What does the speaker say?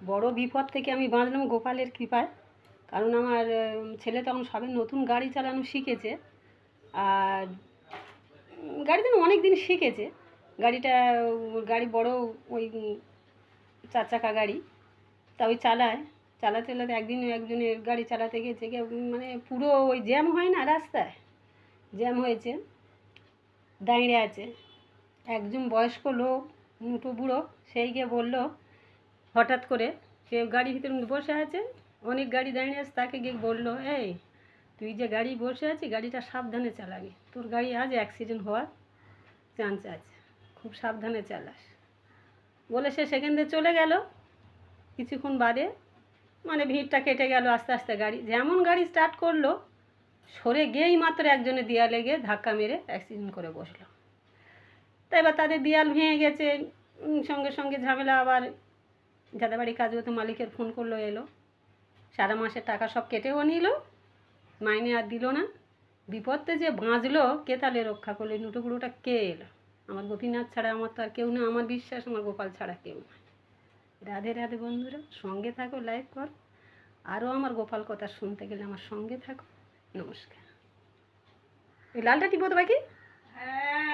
বড় বিপদ থেকে আমি বাঁচলাম গোপালের কৃপায়। কারণ আমার ছেলে তখন সবে নতুন গাড়ি চালানো শিখেছে। আর গাড়িতে অনেক দিন শিখেছে। গাড়ি বড়, ওই 4 চাকা গাড়ি। তা ওই চালাতে চালাতে একদিন একজনের গাড়ি চালাতে গেছে গিয়ে মানে পুরো ওই জ্যাম হয় না রাস্তায়, জ্যাম হয়েছে, দাঁড়িয়ে আছে একজন বয়স্ক লোক, মুটো বুড়ো, সেই গিয়ে বললো হঠাৎ করে, সে গাড়ির ভিতরে বসে আছে, অনেক গাড়ি দাঁড়িয়ে আছে, তাকে গিয়ে বললো, এই তুই যে গাড়ি বসে আছিস গাড়িটা সাবধানে চালাবি, তোর গাড়ি আজ অ্যাক্সিডেন্ট হওয়ার চান্স আছে, খুব সাবধানে চালাস। বলে সে সেখান থেকে চলে গেল। কিছুক্ষণ বাদে মানে ভিড়টা কেটে গেল, আস্তে আস্তে গাড়ি স্টার্ট করলো, সরে গিয়েই মাত্র একজনের দেয়ালে গিয়ে ধাক্কা মেরে অ্যাক্সিডেন্ট করে বসলো। তাই এবার তাদের দেয়াল ভেঙে গেছে, সঙ্গে সঙ্গে ঝামেলা। আবার যাদের বাড়ি কাজ হতো মালিকের ফোন করলো, এলো, সারা মাসের টাকা সব কেটেও নিল, মাইনে আর দিল না। বিপদে যে বাঁচলো, কে তাহলে রক্ষা করলো? নুটোগুলোটা কে এলো? আমার গোপীনাথ ছাড়া আমার তো আর কেউ না, আমার বিশ্বাস আমার গোপাল ছাড়া কেউ না। রাধে রাধে বন্ধুরা, সঙ্গে থাকো, লাইক কর। আরও আমার গোপাল কথা শুনতে গেলে আমার সঙ্গে থাকো। নমস্কার। এই লালটা টিপো তো বাকি।